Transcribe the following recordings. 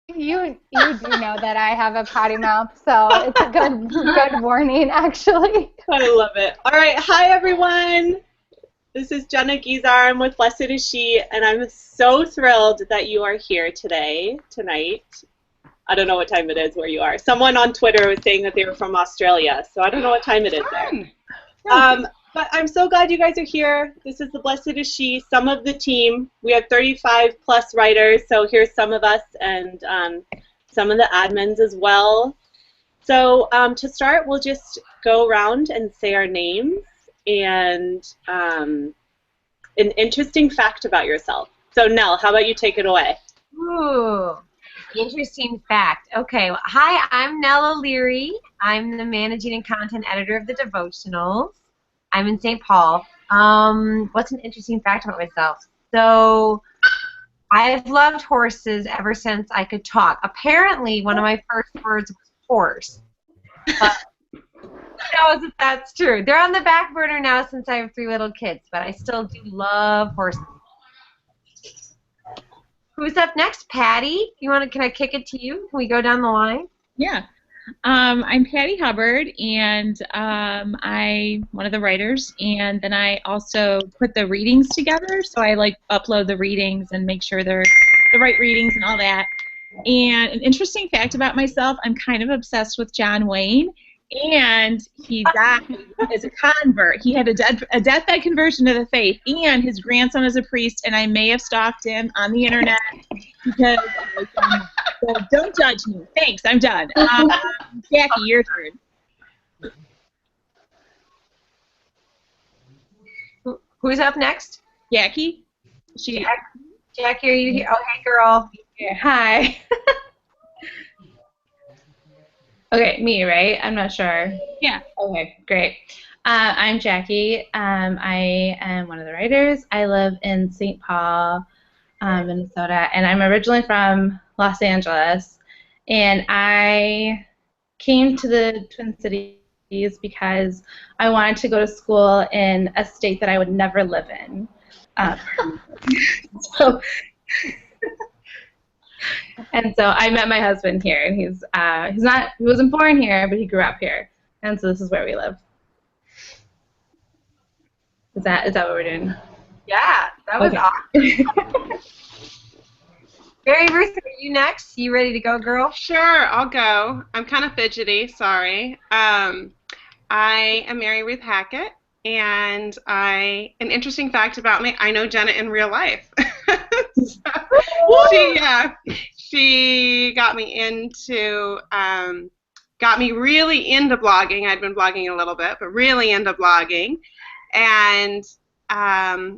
You do know that I have a potty mouth, so it's a good warning actually. I love it. All right, hi everyone. This is Jenna Gizar. I'm with Blessed is She, and I'm so thrilled that you are here tonight. I don't know what time it is where you are. Someone on Twitter was saying that they were from Australia, so I don't know what time it is there. But I'm so glad you guys are here. This is the Blessed is She, some of the team. We have 35 plus writers, so here's some of us and some of the admins as well. So to start, we'll just go around and say our names and an interesting fact about yourself. So Nell, how about you take it away? Ooh, interesting fact. Okay, well, hi, I'm Nell O'Leary. I'm the managing and content editor of the Devotionals. I'm in St. Paul. What's an interesting fact about myself? So, I've loved horses ever since I could talk. Apparently, one of my first words was horse. But who knows if that's true? They're on the back burner now since I have 3 little kids, but I still do love horses. Who's up next? Patty? Can I kick it to you? Can we go down the line? Yeah. I'm Patty Hubbard, and I'm one of the writers, and then I also put the readings together, so I upload the readings and make sure they're the right readings and all that. And an interesting fact about myself, I'm kind of obsessed with John Wayne, and he died as a convert. He had a deathbed conversion to the faith, and his grandson is a priest, and I may have stalked him on the internet because so don't judge me. Thanks, I'm done. Jackie, your turn. Who's up next? Jackie? Jackie, are you here? Oh, hey, girl. Yeah, hi. Okay, me, right? I'm not sure. Yeah. Okay, great. I'm Jackie. I am one of the writers. I live in St. Paul, Minnesota, and I'm originally from Los Angeles. And I came to the Twin Cities because I wanted to go to school in a state that I would never live in. So I met my husband here, and he wasn't born here, but he grew up here, and so this is where we live. Is that what we're doing? Yeah, that was awesome. Mary Ruth, are you next? You ready to go, girl? Sure, I'll go. I'm kind of fidgety, sorry. I am Mary Ruth Hackett, and an interesting fact about me, I know Jenna in real life. She got me really into blogging. I'd been blogging a little bit, but really into blogging, and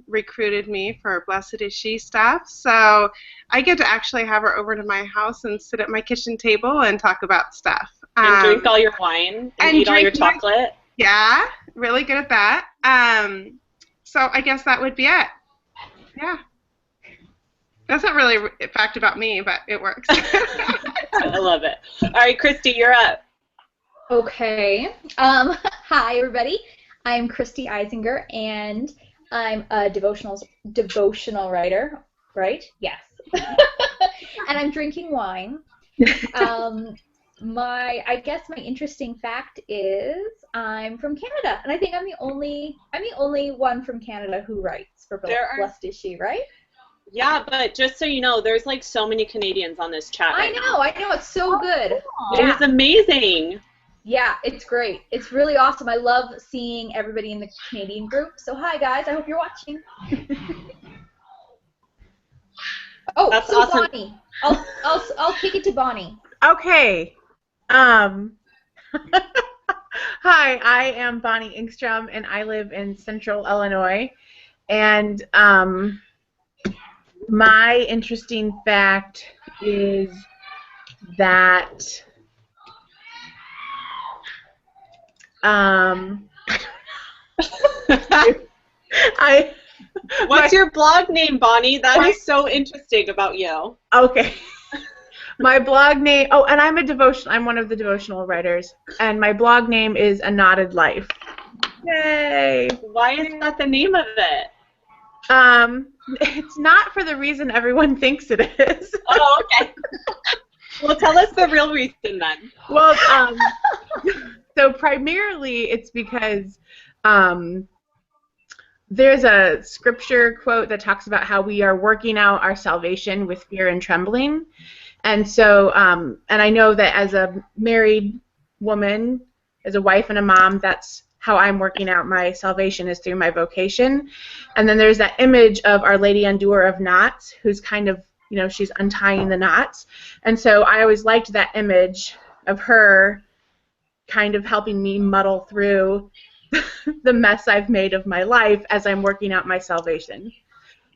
recruited me for Blessed is She stuff. So I get to actually have her over to my house and sit at my kitchen table and talk about stuff. And drink all your wine and eat all your chocolate. Yeah, really good at that. So I guess that would be it. Yeah. That's not really a fact about me, but it works. I love it. All right, Christy, you're up. Okay. Hi, everybody. I'm Christy Eisinger, and I'm a devotional writer, right? Yes. And I'm drinking wine. I guess my interesting fact is I'm from Canada, and I think I'm the only one from Canada who writes for Blessed is She, right? Yeah, but just so you know, there's so many Canadians on this chat right now. I know, it's so good. It is amazing. Yeah, it's great. It's really awesome. I love seeing everybody in the Canadian group. So hi guys, I hope you're watching. Oh, that's so awesome. Bonnie. I'll kick it to Bonnie. Okay. Hi, I am Bonnie Engstrom, and I live in Central Illinois. And my interesting fact is that What's your blog name, Bonnie? That is so interesting about you. Okay. My blog name, and I'm one of the devotional writers, and my blog name is A Knotted Life. Yay! Why is that the name of it? It's not for the reason everyone thinks it is. Oh, okay. Well, tell us the real reason then. Well, so primarily it's because there's a scripture quote that talks about how we are working out our salvation with fear and trembling. And so, and I know that as a married woman, as a wife and a mom, that's how I'm working out my salvation, is through my vocation. And then there's that image of Our Lady Undoer of Knots, who's kind of, you know, she's untying the knots. And so I always liked that image of her kind of helping me muddle through the mess I've made of my life as I'm working out my salvation.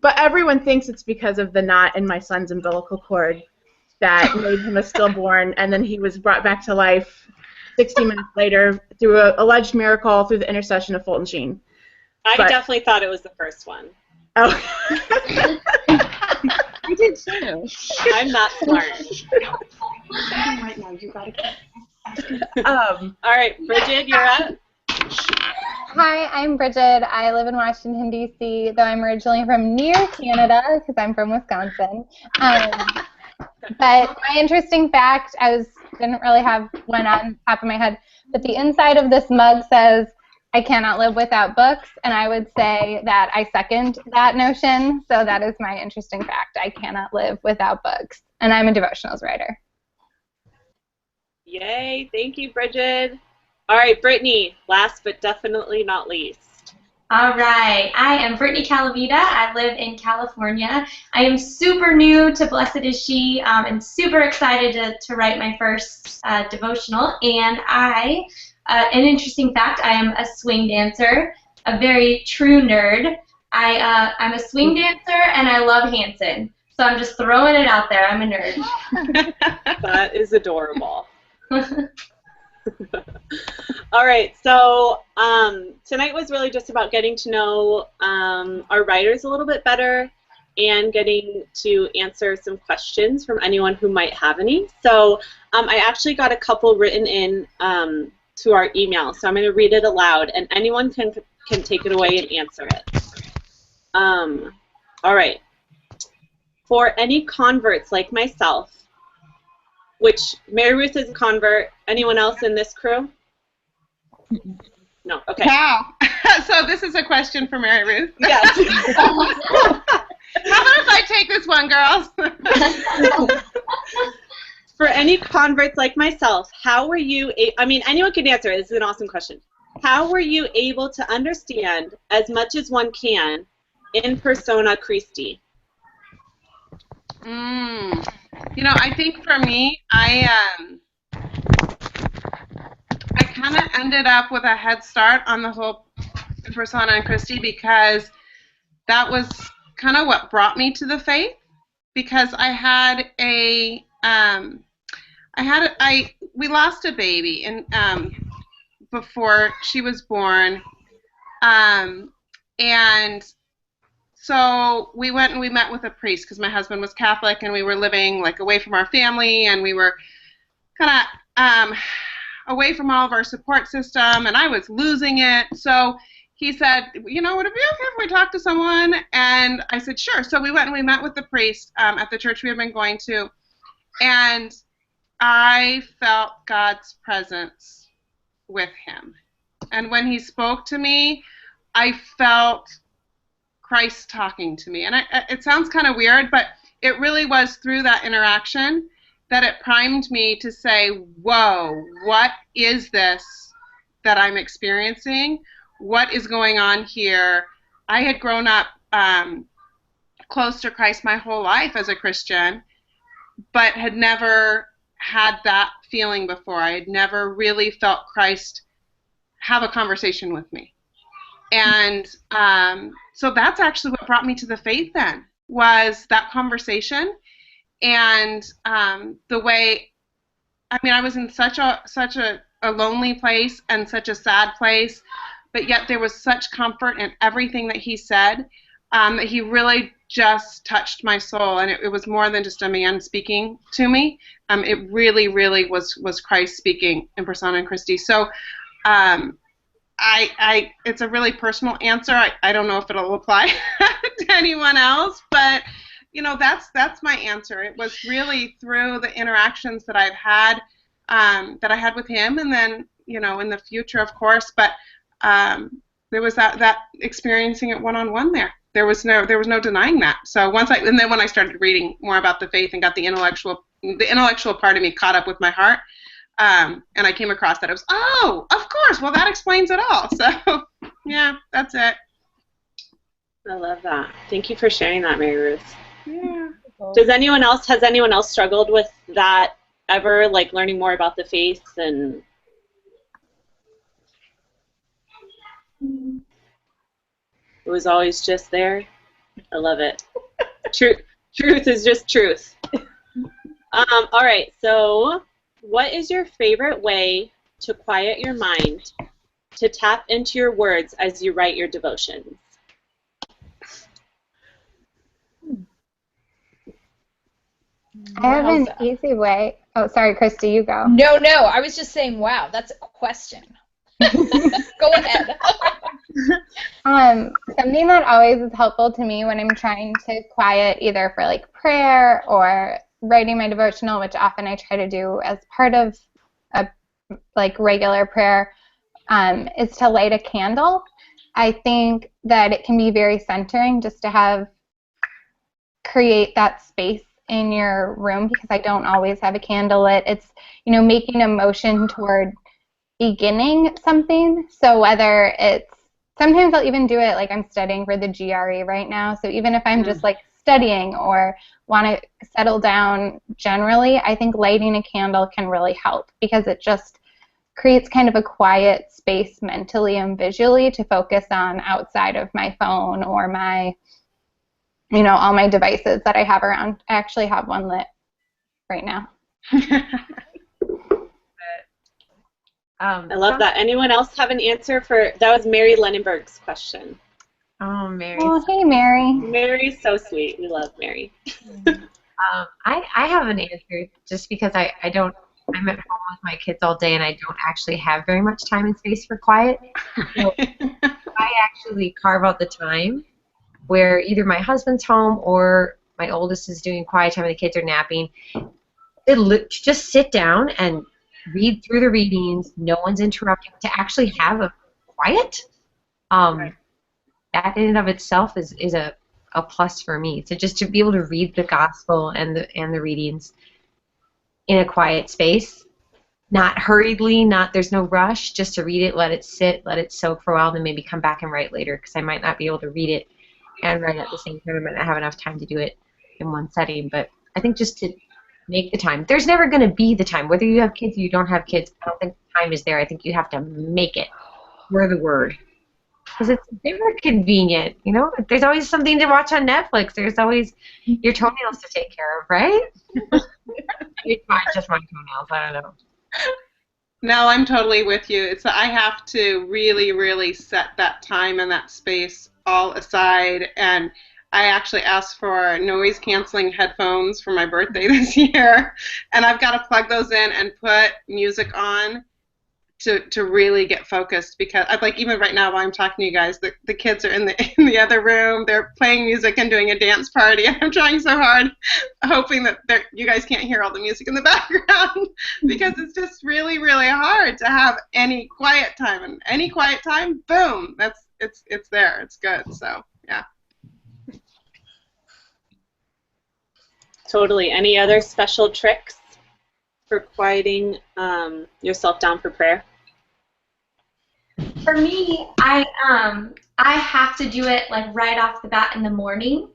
But everyone thinks it's because of the knot in my son's umbilical cord that made him a stillborn, and then he was brought back to life 60 minutes later through an alleged miracle through the intercession of Fulton Sheen. I definitely thought it was the first one. Oh. I did too. I'm not smart. Right now, you gotta go. All right, Bridget, you're up. Hi, I'm Bridget. I live in Washington, D.C., though I'm originally from near Canada because I'm from Wisconsin. But my interesting fact, didn't really have one on top of my head, but the inside of this mug says, "I cannot live without books," and I would say that I second that notion, so that is my interesting fact. I cannot live without books, and I'm a devotionals writer. Yay, thank you, Bridget. All right, Brittany, last but definitely not least. All right, I am Brittany Calavita. I live in California. I am super new to Blessed Is She and super excited to write my first devotional. And an interesting fact, I am a swing dancer, a very true nerd. I'm a swing dancer and I love Hanson. So I'm just throwing it out there. I'm a nerd. That is adorable. All right, so tonight was really just about getting to know our writers a little bit better and getting to answer some questions from anyone who might have any. So I actually got a couple written in to our email, so I'm going to read it aloud, and anyone can take it away and answer it. All right. For any converts like myself, which Mary Ruth is a convert. Anyone else in this crew? No. Okay. Wow. So this is a question for Mary Ruth. Yes. How about if I take this one, girls? For any converts like myself, how were you? I mean, anyone can answer. This is an awesome question. How were you able to understand as much as one can in persona Christi? You know, I think for me, I kind of ended up with a head start on the whole persona Christi because that was kind of what brought me to the faith. Because I had we lost a baby and before she was born, and so we went and we met with a priest because my husband was Catholic and we were living like away from our family and we were kind of away from all of our support system and I was losing it. So he said, you know, would it be okay if we talk to someone? And I said, sure. So we went and we met with the priest at the church we had been going to, and I felt God's presence with him. And when he spoke to me, I felt Christ talking to me. And it sounds kind of weird, but it really was through that interaction that it primed me to say, whoa, what is this that I'm experiencing? What is going on here? I had grown up close to Christ my whole life as a Christian, but had never had that feeling before. I had never really felt Christ have a conversation with me. And so that's actually what brought me to the faith then, was that conversation. And the way, I mean, I was in such a lonely place and such a sad place, but yet there was such comfort in everything that he said, that he really just touched my soul. And it was more than just a man speaking to me. It really, really was Christ speaking in persona Christi. So it's a really personal answer. I don't know if it'll apply to anyone else, but that's my answer. It was really through the interactions that I've had, that I had with him, and then in the future, of course. But there was that experiencing it one-on-one there. There was no denying that. So and then when I started reading more about the faith and got the intellectual part of me caught up with my heart, and I came across that, it was, oh, of course, well, that explains it all. So yeah, that's it. I love that. Thank you for sharing that, Mary Ruth. Yeah. Has anyone else struggled with that ever, like learning more about the faith and? It was always just there. I love it. Truth is just truth. All right. So, what is your favorite way to quiet your mind, to tap into your words as you write your devotions? I have an easy way. Oh, sorry, Christy, you go. No, I was just saying, wow, that's a question. Go ahead. Something that always is helpful to me when I'm trying to quiet, either for like prayer or writing my devotional, which often I try to do as part of a like regular prayer, is to light a candle. I think that it can be very centering just to create that space in your room, because I don't always have a candle lit. It's, making a motion toward beginning something. So whether it's, sometimes I'll even do it like I'm studying for the GRE right now. So even if I'm just like studying or want to settle down generally, I think lighting a candle can really help, because it just creates kind of a quiet space mentally and visually to focus on outside of my phone or my, all my devices that I have around. I actually have one lit right now. I love that. Anyone else have an answer for that? Was Mary Lenenberg's question. Oh, Mary. Oh, hey, Mary. Mary's so sweet. We love Mary. I have an answer, just because I'm at home with my kids all day and I don't actually have very much time and space for quiet. So I actually carve out the time where either my husband's home or my oldest is doing quiet time and the kids are napping. Just sit down and read through the readings. No one's interrupting. To actually have a quiet, that in and of itself is a plus for me. So just to be able to read the gospel and the readings in a quiet space, not hurriedly, there's no rush, just to read it, let it sit, let it soak for a while, then maybe come back and write later, because I might not be able to read it and write at the same time. I might not have enough time to do it in one setting. But I think just to make the time. There's never going to be the time. Whether you have kids or you don't have kids, I don't think time is there. I think you have to make it. We're the word. Because it's never convenient, There's always something to watch on Netflix. There's always your toenails to take care of, right? It's just my toenails. I don't know. No, I'm totally with you. I have to really, really set that time and that space all aside. And I actually asked for noise-canceling headphones for my birthday this year, and I've got to plug those in and put music on to really get focused, because even right now while I'm talking to you guys, the kids are in the other room. They're playing music and doing a dance party, and I'm trying so hard, hoping that you guys can't hear all the music in the background, because it's just really, really hard to have any quiet time. And any quiet time, boom, it's there. It's good. So yeah. Totally. Any other special tricks for quieting yourself down for prayer? For me, I have to do it like right off the bat in the morning,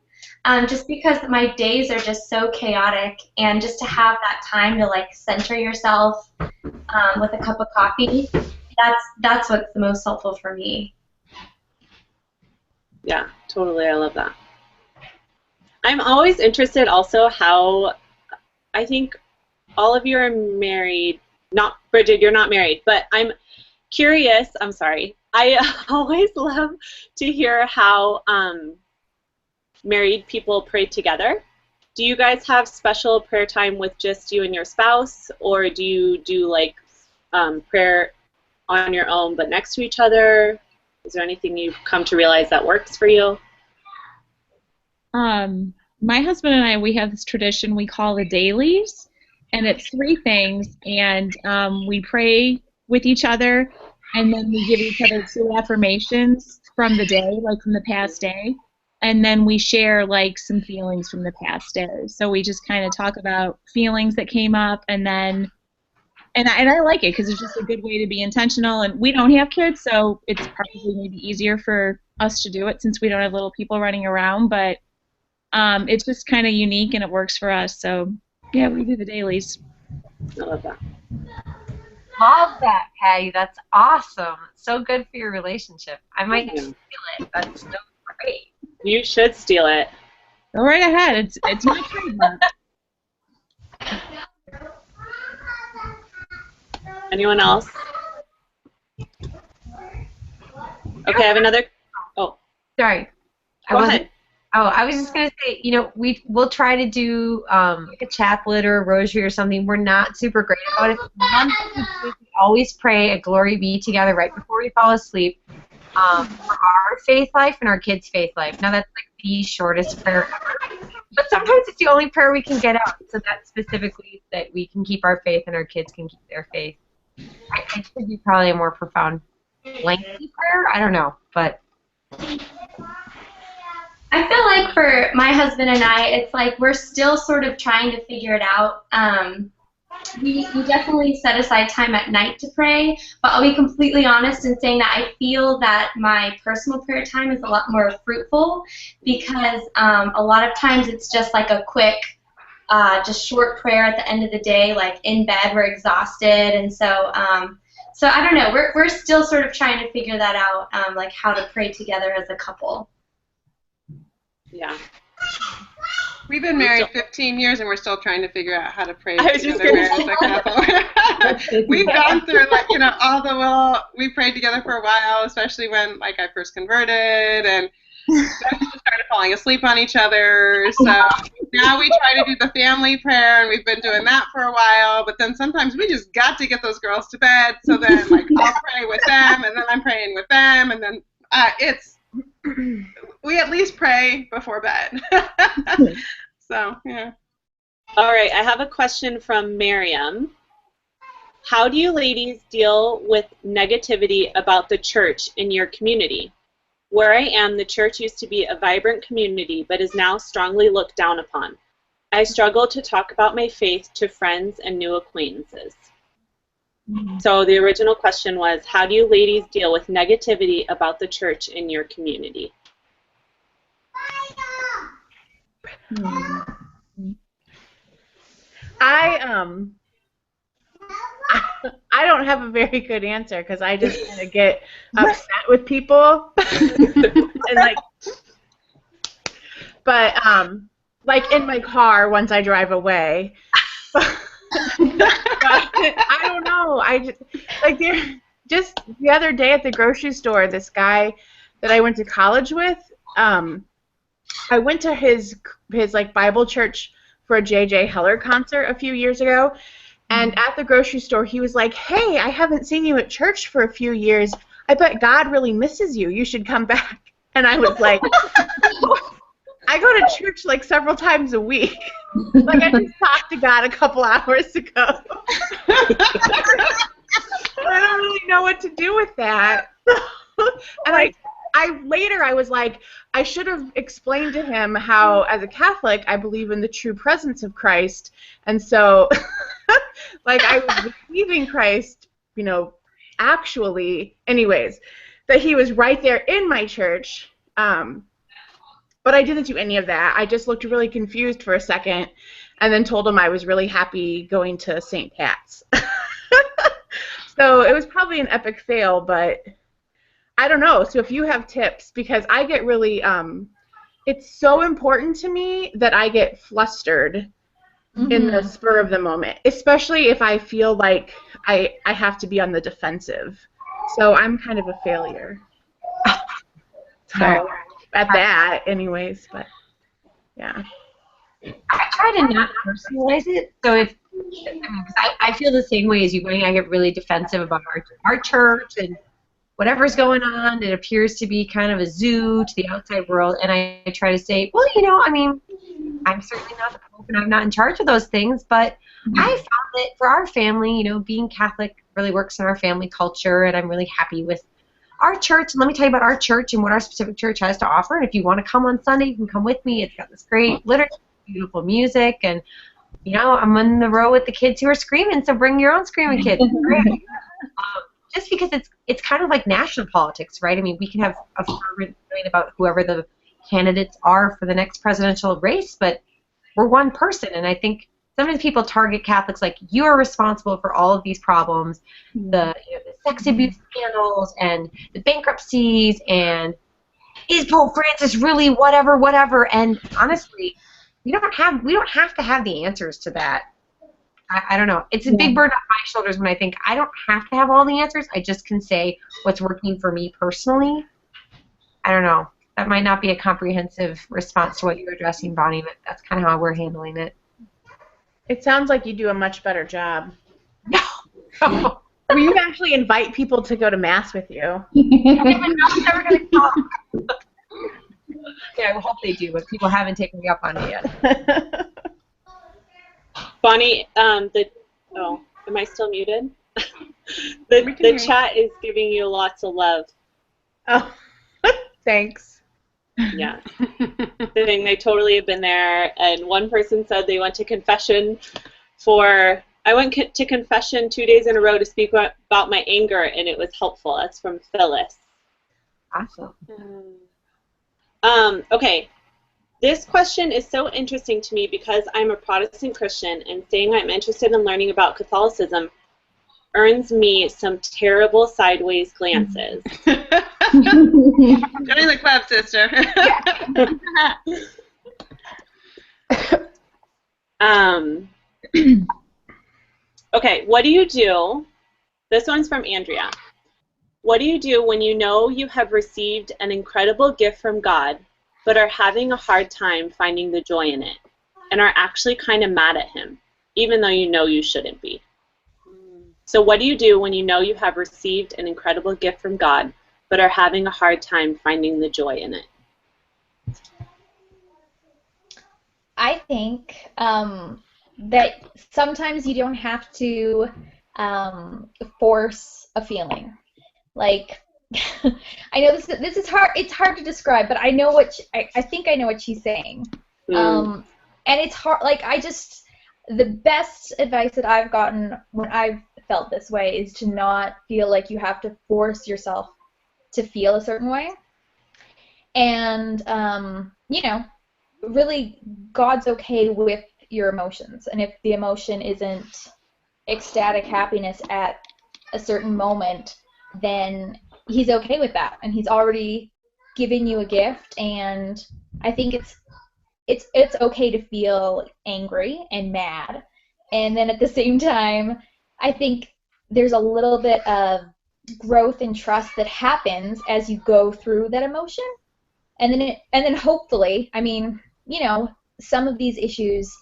just because my days are just so chaotic, and just to have that time to like center yourself with a cup of coffee, that's what's the most helpful for me. Yeah, totally. I love that. I'm always interested also how, I think all of you are married, not Bridget, you're not married, but I'm curious, I'm sorry, I always love to hear how married people pray together. Do you guys have special prayer time with just you and your spouse, or do you do like prayer on your own but next to each other? Is there anything you've come to realize that works for you? my husband and I, we have this tradition we call the dailies, and it's 3 things, and we pray with each other, and then we give each other 2 affirmations from the day, like from the past day, and then we share like some feelings from the past day. So we just kind of talk about feelings that came up, and then, and I like it because it's just a good way to be intentional, and we don't have kids, so it's probably maybe easier for us to do it since we don't have little people running around, but it's just kind of unique and it works for us. So yeah, we do the dailies. I love that. Love that, Patty. That's awesome. So good for your relationship. I might steal it. That's so great. You should steal it. Go right ahead. It's my trademark. Anyone else? Okay, I have another. Oh, sorry. Go ahead. I was just going to say, you know, we'll try to do like a chaplet or a rosary or something. We're not super great about it. One thing we always pray a Glory Be together right before we fall asleep for our faith life and our kids' faith life. Now, that's like the shortest prayer ever. But sometimes it's the only prayer we can get out. So that's specifically that we can keep our faith and our kids can keep their faith. It should be probably a more profound, lengthy prayer. I don't know, but... I feel like for my husband and I, it's like we're still sort of trying to figure it out. We definitely set aside time at night to pray, but I'll be completely honest in saying that I feel that my personal prayer time is a lot more fruitful because a lot of times it's just like a quick, just short prayer at the end of the day, like in bed, we're exhausted, and so so I don't know, we're still sort of trying to figure that out, like how to pray together as a couple. Yeah. We've been married 15 years and we're still trying to figure out how to pray I was just together gonna as a couple. We've gone through, like, you know, we prayed together for a while, especially when, like, I first converted, and then we just started falling asleep on each other. So now we try to do the family prayer, and we've been doing that for a while, but then sometimes we just got to get those girls to bed, so then, like, I'll pray with them, and then I'm praying with them, and then we at least pray before bed. So, yeah. All right, I have a question from Miriam. How do you ladies deal with negativity about the church in your community? Where I am, the church used to be a vibrant community, but is now strongly looked down upon. I struggle to talk about my faith to friends and new acquaintances. So the original question was, how do you ladies deal with negativity about the church in your community? I don't have a very good answer because I just kind of get upset with people and like in my car once I drive away. I don't know. Just the other day at the grocery store, this guy that I went to college with, I went to his like Bible church for a J.J. Heller concert a few years ago, and at the grocery store he was like, "Hey, I haven't seen you at church for a few years. I bet God really misses you. You should come back." And I was like, I go to church like several times a week. Like I just talked to God a couple hours ago. I don't really know what to do with that. And later I was like, I should have explained to him how, as a Catholic, I believe in the true presence of Christ, and so, like, I was receiving Christ, you know, actually, anyways, that he was right there in my church, but I didn't do any of that. I just looked really confused for a second, and then told him I was really happy going to St. Pat's. So it was probably an epic fail, but I don't know. So if you have tips, because I get really, it's so important to me that I get flustered in the spur of the moment, especially if I feel like I have to be on the defensive. So I'm kind of a failure. So at that, anyways, but yeah. I try to not personalize it. So if I feel the same way as you, Wayne, I get really defensive about our church and whatever's going on. It appears to be kind of a zoo to the outside world, and I try to say, well, you know, I mean, I'm certainly not the Pope, and I'm not in charge of those things, but I found that for our family, being Catholic really works in our family culture, and I'm really happy with our church. And let me tell you about our church and what our specific church has to offer. And if you want to come on Sunday, you can come with me. It's got this great liturgy, beautiful music, and I'm in the row with the kids who are screaming, so bring your own screaming kids. Just because it's kind of like national politics, right? I mean, we can have a fervent debate about whoever the candidates are for the next presidential race, but we're one person, and I think sometimes people target Catholics like, you are responsible for all of these problems, the sex abuse scandals and the bankruptcies, and is Pope Francis really whatever, and honestly, we don't have to have the answers to that. I don't know. It's a big burden on my shoulders when I think I don't have to have all the answers. I just can say what's working for me personally. I don't know. That might not be a comprehensive response to what you're addressing, Bonnie, but that's kind of how we're handling it. It sounds like you do a much better job. No. Will you actually invite people to go to Mass with you? Yeah, I hope they do, but people haven't taken me up on it yet. Bonnie, am I still muted? the chat is giving you lots of love. Oh, thanks. Yeah. They totally have been there. And one person said they went to confession I went to confession 2 days in a row to speak about my anger, and it was helpful. That's from Phyllis. Awesome. Okay. This question is so interesting to me because I'm a Protestant Christian, and saying I'm interested in learning about Catholicism earns me some terrible sideways glances. Join the club, sister. Okay, what do you do? This one's from Andrea. What do you do when you know you have received an incredible gift from God, but are having a hard time finding the joy in it, and are actually kind of mad at Him, even though you know you shouldn't be? So what do you do when you know you have received an incredible gift from God, but are having a hard time finding the joy in it? I think that sometimes you don't have to force a feeling. Like, I know this is hard. It's hard to describe, but I know I think I know what she's saying. And it's hard. Like, the best advice that I've gotten when I've felt this way is to not feel like you have to force yourself to feel a certain way. And really, God's okay with your emotions, and if the emotion isn't ecstatic happiness at a certain moment, then He's okay with that, and He's already given you a gift. And I think it's okay to feel angry and mad, and then at the same time, I think there's a little bit of growth and trust that happens as you go through that emotion, and then hopefully, some of these issues,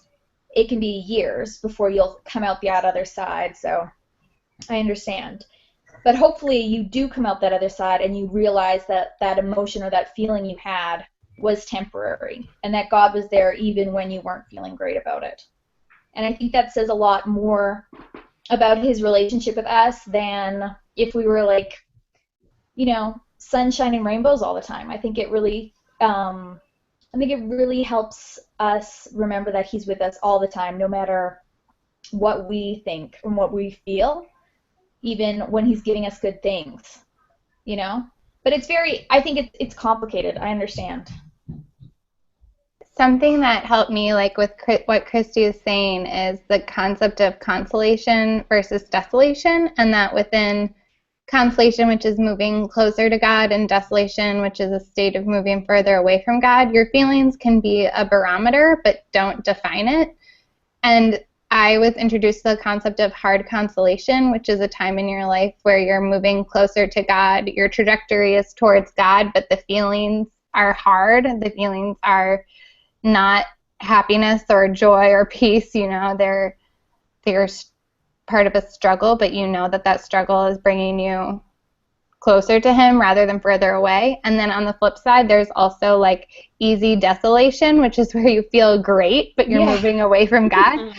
it can be years before you'll come out the other side. So I understand. But hopefully you do come out that other side and you realize that that emotion or that feeling you had was temporary, and that God was there even when you weren't feeling great about it. And I think that says a lot more about His relationship with us than if we were like, sunshine and rainbows all the time. I think it really helps us remember that He's with us all the time, no matter what we think and what we feel, even when He's giving us good things, But I think it's complicated. I understand. Something that helped me, like with what Christy is saying, is the concept of consolation versus desolation, and that within consolation, which is moving closer to God, and desolation, which is a state of moving further away from God, your feelings can be a barometer, but don't define it. And I was introduced to the concept of hard consolation, which is a time in your life where you're moving closer to God. Your trajectory is towards God, but the feelings are hard. The feelings are not happiness or joy or peace. They're part of a struggle, but that struggle is bringing you closer to him rather than further away. And then on the flip side, there's also like easy desolation, which is where you feel great, but you're moving away from God.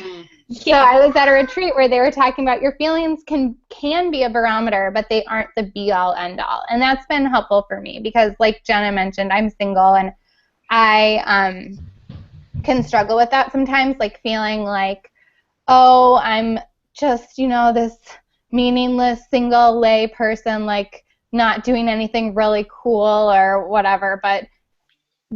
So I was at a retreat where they were talking about your feelings can be a barometer, but they aren't the be-all, end-all. And that's been helpful for me because, like Jenna mentioned, I'm single, and I can struggle with that sometimes, like feeling like, oh, I'm just, this meaningless single lay person, like not doing anything really cool or whatever. But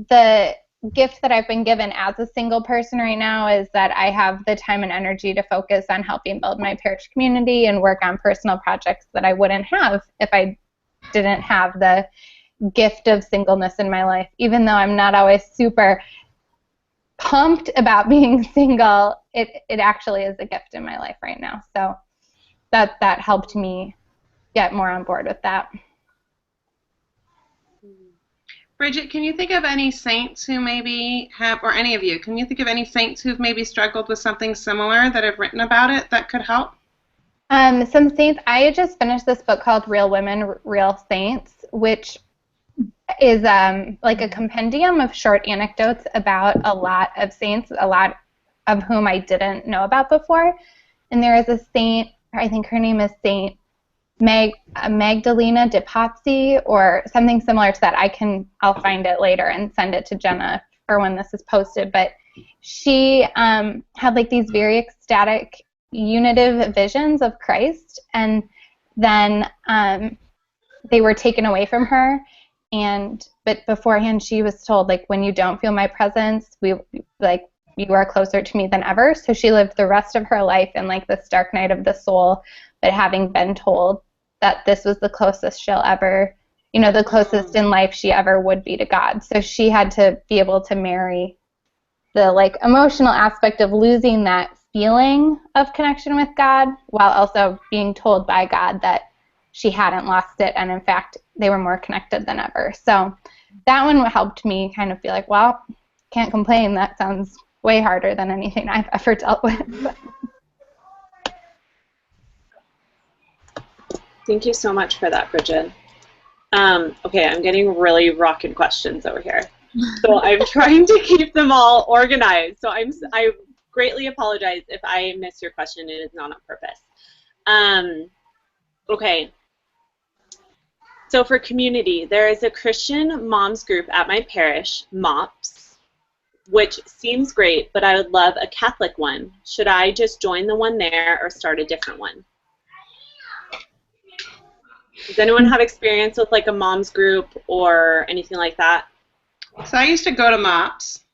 the gift that I've been given as a single person right now is that I have the time and energy to focus on helping build my parish community and work on personal projects that I wouldn't have if I didn't have the gift of singleness in my life. Even though I'm not always super pumped about being single, it actually is a gift in my life right now. So that helped me get more on board with that. Bridget, can you think of any saints who maybe have, or any of you, can you think of any saints who've maybe struggled with something similar that have written about it that could help? Some saints, I just finished this book called Real Women, Real Saints, which is like a compendium of short anecdotes about a lot of saints, a lot of whom I didn't know about before. And there is a saint, I think her name is Saint Magdalena de Pazzi or something similar to that. I'll find it later and send it to Jenna for when this is posted. But she had like these very ecstatic, unitive visions of Christ, and then they were taken away from her. But beforehand, she was told, like, when you don't feel my presence, you are closer to me than ever. So she lived the rest of her life in like this dark night of the soul, but having been told that this was the closest she'll ever, the closest in life she ever would be to God. So she had to be able to marry the like emotional aspect of losing that feeling of connection with God while also being told by God that she hadn't lost it, and in fact they were more connected than ever. So that one helped me kind of feel like, well, can't complain. That sounds way harder than anything I've ever dealt with. Thank you so much for that, Bridget. Okay, I'm getting really rockin' questions over here. So I'm trying to keep them all organized. So I greatly apologize if I miss your question. It is not on purpose. Okay. So for community, there is a Christian moms group at my parish, MOPS, which seems great, but I would love a Catholic one. Should I just join the one there or start a different one? Does anyone have experience with like a mom's group or anything like that? So I used to go to MOPS.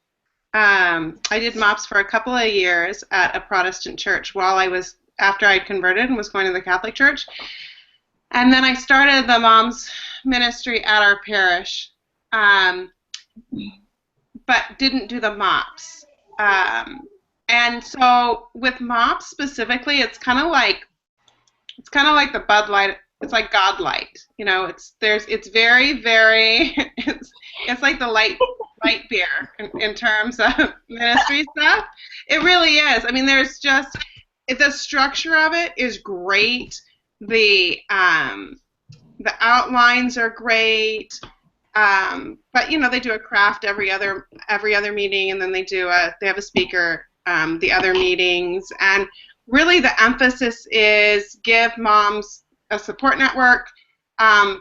I did MOPS for a couple of years at a Protestant church after I'd converted and was going to the Catholic church. And then I started the moms ministry at our parish, but didn't do the MOPS. And so with MOPS specifically, it's kind of like the Bud Light. It's like God Light, it's very, very, it's like the light beer in terms of ministry stuff. It really is. I mean, the structure of it is great. The outlines are great. But they do a craft every other meeting, and then they have a speaker the other meetings, and really the emphasis is give moms a support network.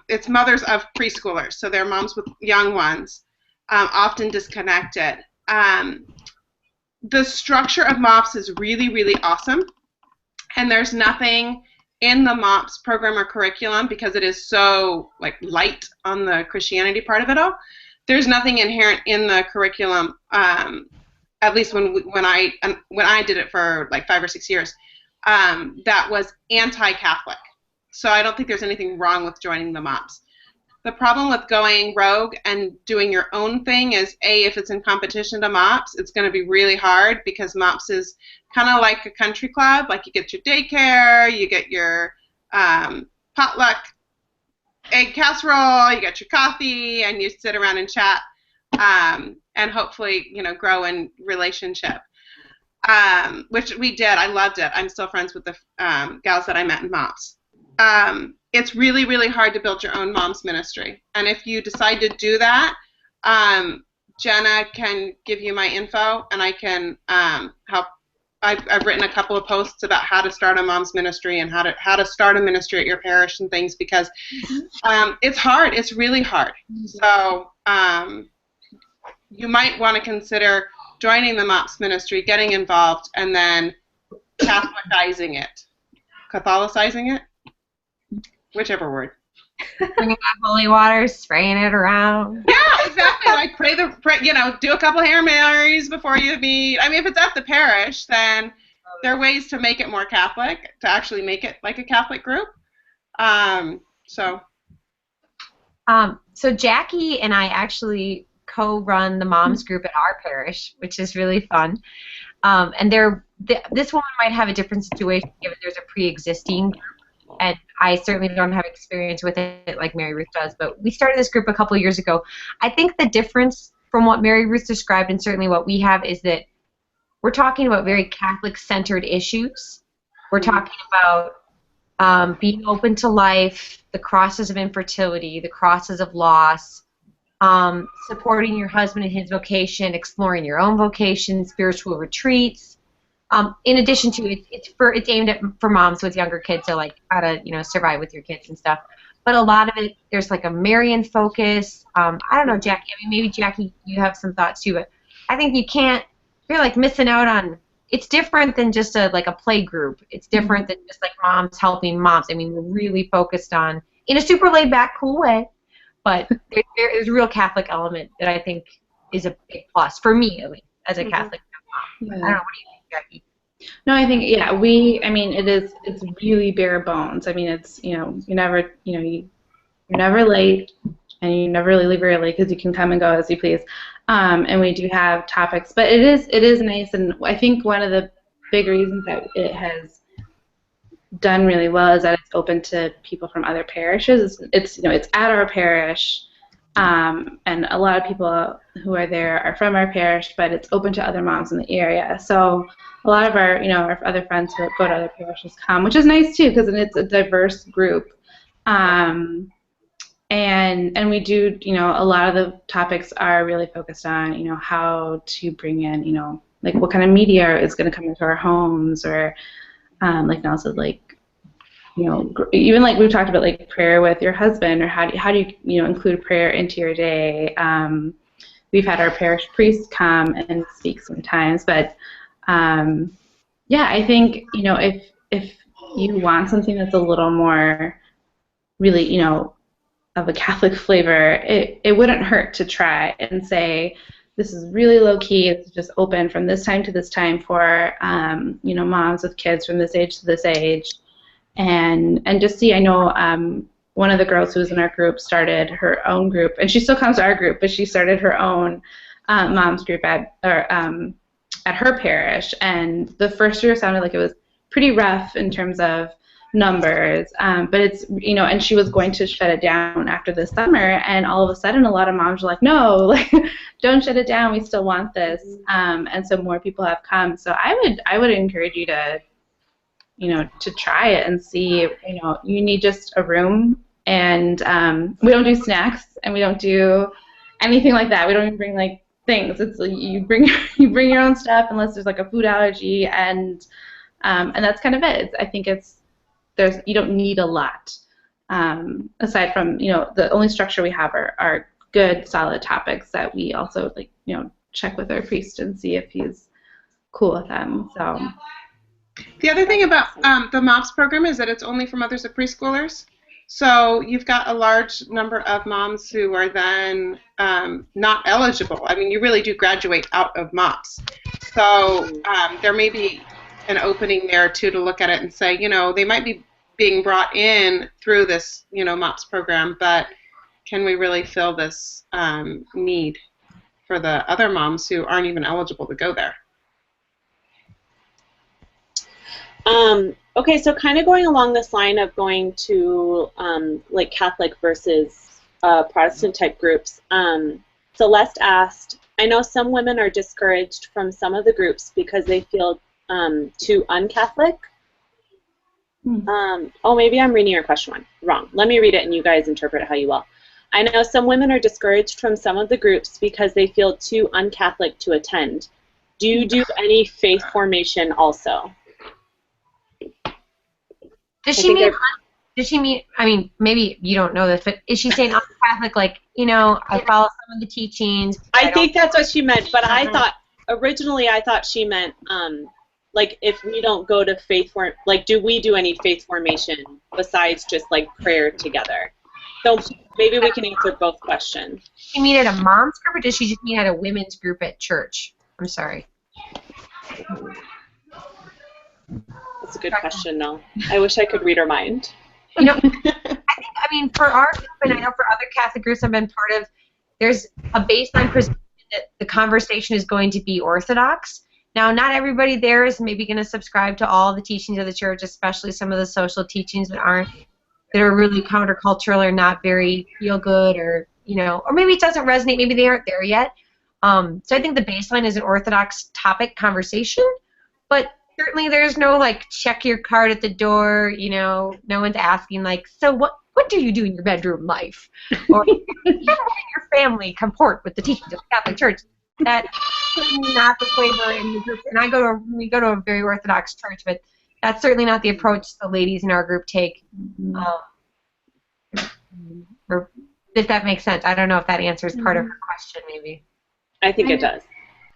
It's mothers of preschoolers, so they're moms with young ones, often disconnected. The structure of MOPS is really, really awesome, and there's nothing in the MOPS program or curriculum, because it is so light on the Christianity part of it all. There's nothing inherent in the curriculum, at least when I did it for 5 or 6 years, that was anti-Catholic. So I don't think there's anything wrong with joining the MOPS. The problem with going rogue and doing your own thing is, if it's in competition to MOPS, it's going to be really hard, because MOPS is kind of like a country club. Like, you get your daycare, you get your potluck egg casserole, you get your coffee, and you sit around and chat, and hopefully, grow in relationship. Which we did. I loved it. I'm still friends with the gals that I met in MOPS. it's really, really hard to build your own mom's ministry. And if you decide to do that, Jenna can give you my info, and I can help. I've written a couple of posts about how to start a mom's ministry and how to start a ministry at your parish and things, because it's hard. It's really hard. So you might want to consider joining the MOPS ministry, getting involved, and then Catholicizing it. Catholicizing it? Whichever word. Bringing out holy water, spraying it around. Yeah, exactly. Like pray, do a couple Hail Marys before you meet. I mean, if it's at the parish, then there are ways to make it more Catholic, to actually make it like a Catholic group. So Jackie and I actually co-run the moms group at our parish, which is really fun. And this woman might have a different situation given there's a pre-existing group, and I certainly don't have experience with it like Mary Ruth does, but we started this group a couple years ago. I think the difference from what Mary Ruth described and certainly what we have is that we're talking about very Catholic-centered issues. We're talking about being open to life, the crosses of infertility, the crosses of loss, supporting your husband in his vocation, exploring your own vocation, spiritual retreats. In addition to it's aimed at for moms with younger kids, so like how to survive with your kids and stuff. But a lot of it, there's like a Marian focus. I don't know, Jackie. I mean, maybe Jackie, you have some thoughts too. But I think you're like missing out on. It's different than just a play group. It's different than just like moms helping moms. I mean, we're really focused on in a super laid back, cool way. But there is a real Catholic element that I think is a big plus for me, at least, as a Catholic mom. Yeah. I don't know, what do you think, Jackie? No, I think it's really bare bones. I mean, it's you're never late, and you never really leave early because you can come and go as you please. And we do have topics, but it is nice, and I think one of the big reasons that it has done really well is that it's open to people from other parishes. It's at our parish, and a lot of people who are there are from our parish, but it's open to other moms in the area. So a lot of our our other friends who go to other parishes come, which is nice too, because it's a diverse group. And we do, a lot of the topics are really focused on, how to bring in, like what kind of media is going to come into our homes, or like Nell said, like, even like we've talked about, like prayer with your husband, or how do you include prayer into your day. We've had our parish priest come and speak sometimes, but yeah, I think if you want something that's a little more really of a Catholic flavor, it wouldn't hurt to try and say, this is really low key. It's just open from this time to this time for moms with kids from this age to this age, and just see. I know one of the girls who was in our group started her own group, and she still comes to our group, but she started her own moms group at her parish, and the first year sounded like it was pretty rough in terms of numbers, but it's and she was going to shut it down after the summer, and all of a sudden a lot of moms were like, no, like don't shut it down, we still want this, and so more people have come. So I would encourage you to to try it and see. You need just a room, and we don't do snacks, and we don't do anything like that. We don't even bring like things. It's you bring your own stuff unless there's like a food allergy, and that's kind of it. I think you don't need a lot, aside from the only structure we have are good solid topics that we also check with our priest and see if he's cool with them. So the other thing about the MOPS program is that it's only for mothers of preschoolers. So you've got a large number of moms who are then not eligible. I mean, you really do graduate out of MOPS. So there may be an opening there too to look at it and say, they might be being brought in through this, MOPS program, but can we really fill this need for the other moms who aren't even eligible to go there? Okay, so kind of going along this line of going to like Catholic versus Protestant type groups, Celeste asked, I know some women are discouraged from some of the groups because they feel too un-Catholic. Oh, maybe I'm reading your question wrong. Let me read it and you guys interpret it how you will. I know some women are discouraged from some of the groups because they feel too un-Catholic to attend. Do you do any faith formation also? Does she mean, I mean, maybe you don't know this, but is she saying un-Catholic, like, you know, I follow some of the teachings? I think that's what she meant, but I thought, originally I thought she meant, like, if we don't go to like, do we do any faith formation besides just, like, prayer together? So maybe we can answer both questions. Does she mean at a mom's group, or does she just mean at a women's group at church? I'm sorry. That's a good question, no. I wish I could read her mind. You know, I mean, for our group, and I know for other Catholic groups I've been part of, there's a baseline presumption that the conversation is going to be Orthodox. Now, not everybody there is maybe going to subscribe to all the teachings of the church, especially some of the social teachings that are really countercultural or not very feel good, or, you know, or maybe it doesn't resonate, maybe they aren't there yet. So I think the baseline is an Orthodox topic conversation, but certainly there's no, like, check your card at the door, you know, no one's asking, like, so what do you do in your bedroom life? Or how do your family comport with the teachings of the Catholic Church? That's certainly not the flavor in the group. And we go to a very Orthodox church, but that's certainly not the approach the ladies in our group take. Or if that makes sense. I don't know if that answers part of her question, maybe. I think it does.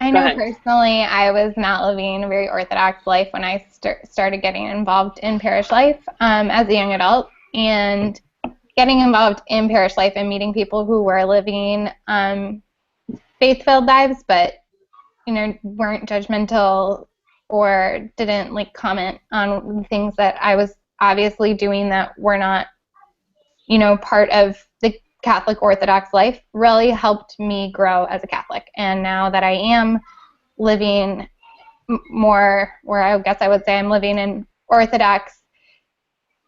I know personally I was not living a very Orthodox life when I started getting involved in parish life as a young adult, and getting involved in parish life and meeting people who were living faith-filled lives, but, you know, weren't judgmental or didn't, like, comment on things that I was obviously doing that were not, you know, part of the Catholic Orthodox life, really helped me grow as a Catholic. And now that I am living more, where I guess I would say I'm living an Orthodox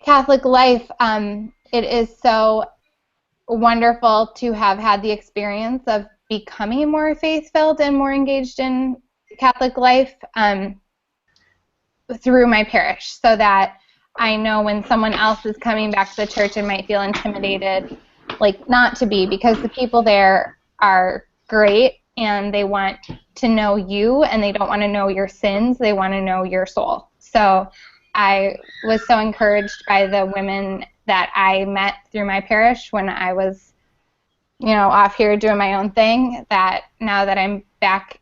Catholic life, it is so wonderful to have had the experience of becoming more faith-filled and more engaged in Catholic life through my parish, so that I know when someone else is coming back to the church and might feel intimidated, like, not to be, because the people there are great and they want to know you and they don't want to know your sins, they want to know your soul. So I was so encouraged by the women that I met through my parish when I was, you know, off here doing my own thing, that now that I'm back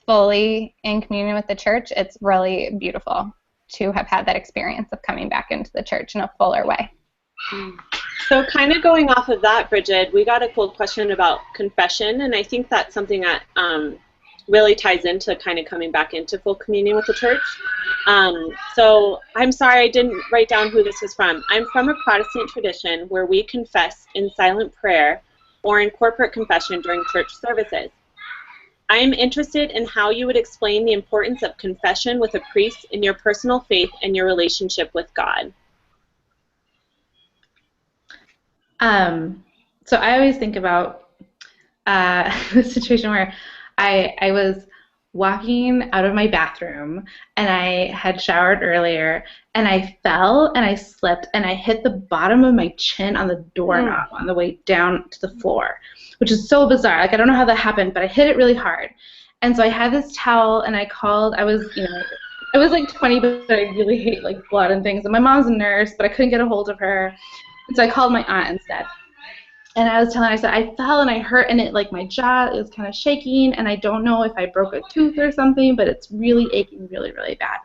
fully in communion with the church, it's really beautiful to have had that experience of coming back into the church in a fuller way. So kind of going off of that, Bridget, we got a cool question about confession, and I think that's something that really ties into kind of coming back into full communion with the church. So I'm sorry I didn't write down who this is from. I'm from a Protestant tradition where we confess in silent prayer or in corporate confession during church services. I am interested in how you would explain the importance of confession with a priest in your personal faith and your relationship with God. So I always think about the situation where I was walking out of my bathroom and I had showered earlier and I fell and I slipped and I hit the bottom of my chin on the doorknob on the way down to the floor, which is so bizarre. Like, I don't know how that happened, but I hit it really hard. And so I had this towel and I was like 20, but I really hate, like, blood and things. And my mom's a nurse, but I couldn't get a hold of her. And so I called my aunt instead. And I was telling her, I said, I fell and I hurt, and it, like, my jaw is kind of shaking, and I don't know if I broke a tooth or something, but it's really aching really, really bad.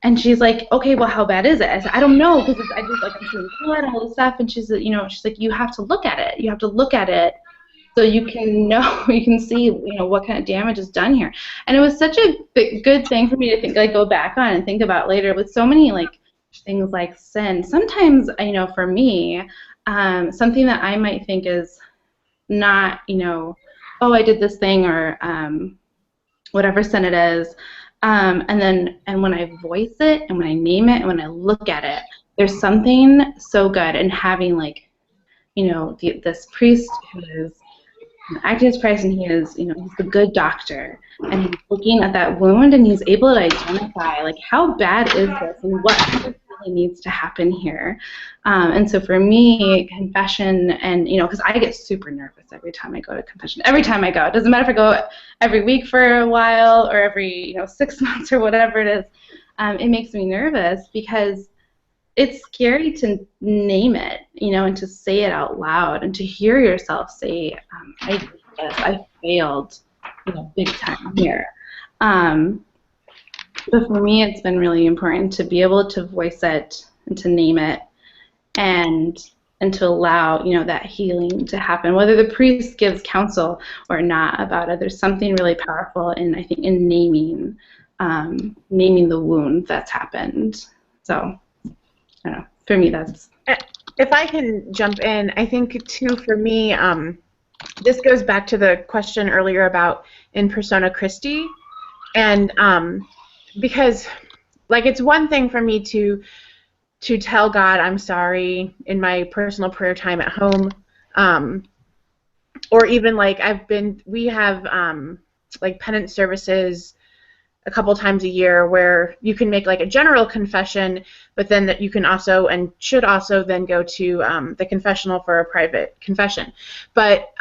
And she's like, okay, well, how bad is it? I said, I don't know, because I'm seeing blood and all this stuff. And she's like, you have to look at it. You have to look at it so you can know, you can see, what kind of damage is done here. And it was such a good thing for me to think, like, go back on and think about later with so many, like, things like sin. Sometimes, for me, something that I might think is not, oh, I did this thing, or whatever sin it is, and when I voice it and when I name it and when I look at it, there's something so good in having, like, this priest who is acting as Christ, and he is, he's the good doctor, and he's looking at that wound and he's able to identify, like, how bad is this and what really needs to happen here? And so for me, confession, and because I get super nervous every time I go to confession. Every time I go, it doesn't matter if I go every week for a while or every 6 months or whatever it is. It makes me nervous because it's scary to name it, and to say it out loud and to hear yourself say, I did this, I failed, big time here. But for me, it's been really important to be able to voice it and to name it and to allow, that healing to happen. Whether the priest gives counsel or not about it, there's something really powerful in naming the wound that's happened. So, I don't know. For me, that's... If I can jump in, I think, too, for me, this goes back to the question earlier about in persona Christi. And because, it's one thing for me to tell God I'm sorry in my personal prayer time at home, or even, we have, penance services a couple times a year where you can make a general confession, but then that you can also and should also then go to the confessional for a private confession. But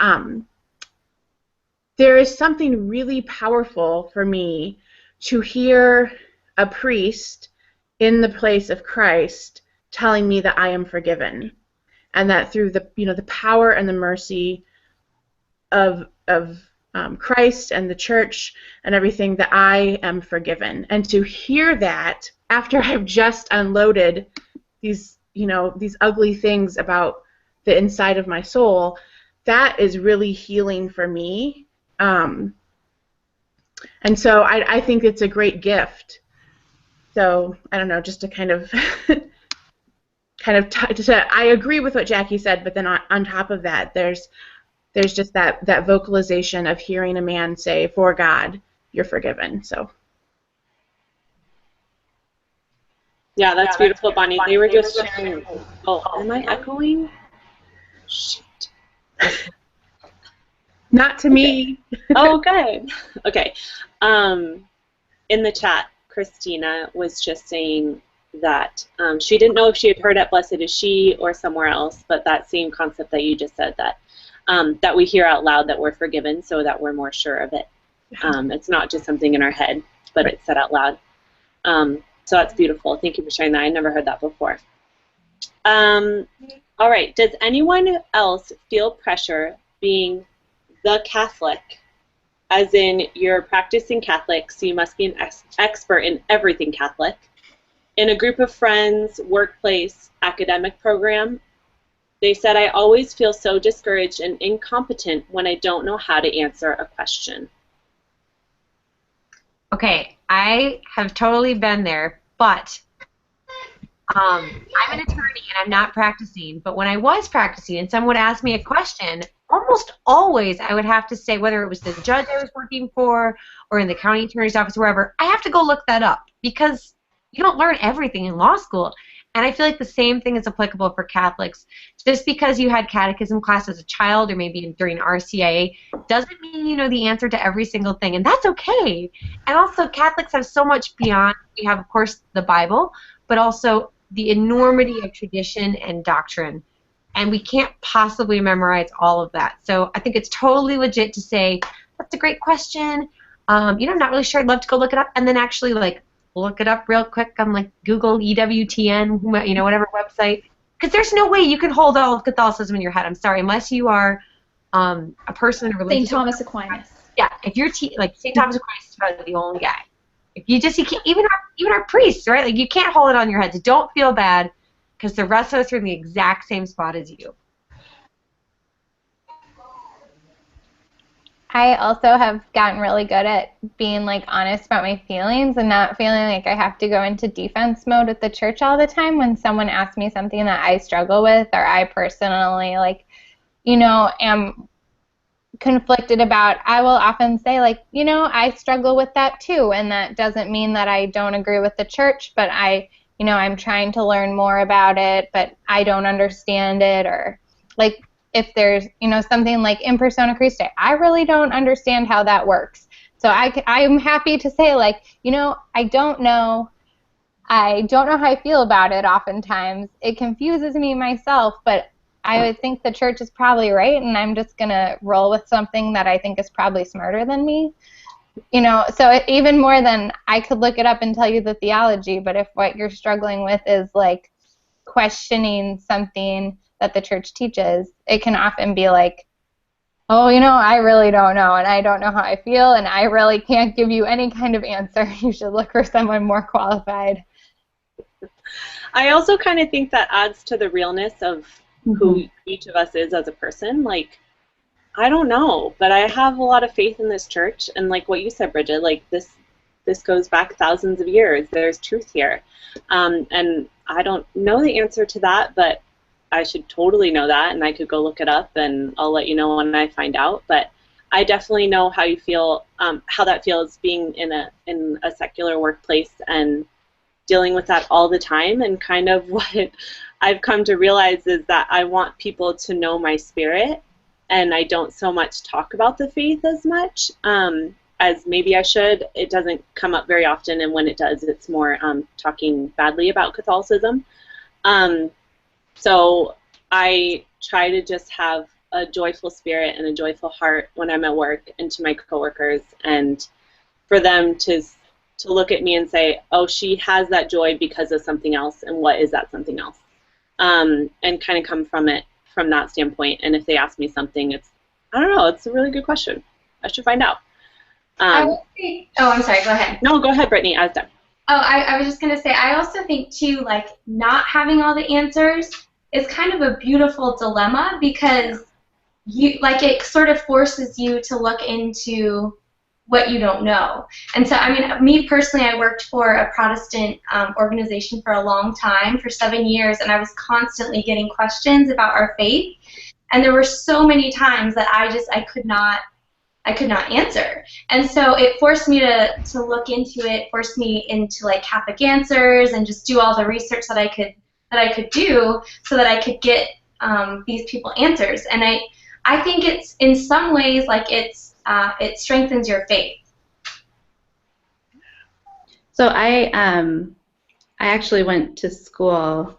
there is something really powerful for me to hear a priest in the place of Christ telling me that I am forgiven, and that through the power and the mercy of Christ and the church and everything, that I am forgiven. And to hear that after I've just unloaded these ugly things about the inside of my soul, that is really healing for me. And so I think it's a great gift. So I don't know, just to kind of I agree with what Jackie said, but then on top of that, there's just that vocalization of hearing a man say, "For God, you're forgiven." So. Yeah, that's beautiful, Bonnie. They were just sharing. Oh, am I echoing? Shit. Not to me. Oh, good. Okay. In the chat, Christina was just saying that she didn't know if she had heard at Blessed Is She or somewhere else, but that same concept that you just said, that we hear out loud that we're forgiven so that we're more sure of it. It's not just something in our head, but it's said out loud. So that's beautiful. Thank you for sharing that. I never heard that before. All right. Does anyone else feel pressure being the Catholic, as in you're practicing Catholic, so you must be an expert in everything Catholic, in a group of friends, workplace, academic program? They said, I always feel so discouraged and incompetent when I don't know how to answer a question. Okay, I have totally been there, but I'm an attorney and I'm not practicing. But when I was practicing and someone would ask me a question, almost always I would have to say, whether it was the judge I was working for or in the county attorney's office, wherever, I have to go look that up, because you don't learn everything in law school. And I feel like the same thing is applicable for Catholics. Just because you had catechism class as a child or maybe during RCIA doesn't mean you know the answer to every single thing, and that's okay. And also, Catholics have so much beyond. We have, of course, the Bible, but also the enormity of tradition and doctrine. And we can't possibly memorize all of that. So I think it's totally legit to say, that's a great question. I'm not really sure. I'd love to go look it up. And then actually, look it up real quick on Google, EWTN, whatever website, because there's no way you can hold all of Catholicism in your head. I'm sorry, unless you are a person in religion. St. Thomas Aquinas. Yeah, if you're St. Thomas Aquinas is probably the only guy. If you can't, even our priests, right? You can't hold it on your head. So don't feel bad, because the rest of us are in the exact same spot as you. I also have gotten really good at being honest about my feelings and not feeling like I have to go into defense mode at the church all the time when someone asks me something that I struggle with or I personally am conflicted about. I will often say I struggle with that too, and that doesn't mean that I don't agree with the church, but I'm trying to learn more about it, but I don't understand it, or if there's, something like in persona Christi, I really don't understand how that works. So I'm happy to say, I don't know I don't know how I feel about it oftentimes. It confuses me myself, but I would think the church is probably right, and I'm just going to roll with something that I think is probably smarter than me. You know, so even more than I could look it up and tell you the theology, but if what you're struggling with is like questioning something that the church teaches, it can often be like, oh, you know, I really don't know, and I don't know how I feel, and I really can't give you any kind of answer. You should look for someone more qualified. I also kind of think that adds to the realness of who each of us is as a person. Like, I don't know, but I have a lot of faith in this church, and like what you said, Bridget, like this goes back thousands of years. There's truth here, and I don't know the answer to that, but I should totally know that, and I could go look it up, and I'll let you know when I find out. But I definitely know how you feel, how that feels being in a secular workplace and dealing with that all the time. And kind of what I've come to realize is that I want people to know my spirit, and I don't so much talk about the faith as much as maybe I should. It doesn't come up very often, and when it does, it's more talking badly about Catholicism. So I try to just have a joyful spirit and a joyful heart when I'm at work, and to my coworkers, and for them to look at me and say, oh, she has that joy because of something else, and what is that something else? And kind of come from it from that standpoint. And if they ask me something, I don't know, it's a really good question. I should find out. Oh, I'm sorry, go ahead. No, go ahead, Brittany, I was done. Oh, I was just going to say, I also think, too, like, not having all the answers is kind of a beautiful dilemma, because it sort of forces you to look into what you don't know. And so, I mean, me personally, I worked for a Protestant organization for a long time, for 7 years, and I was constantly getting questions about our faith. And there were so many times that I could not answer. And so it forced me to look into it, forced me into like Catholic Answers, and just do all the research that I could do so that I could get these people answers. And I think it's, in some ways, like it strengthens your faith. So I actually went to school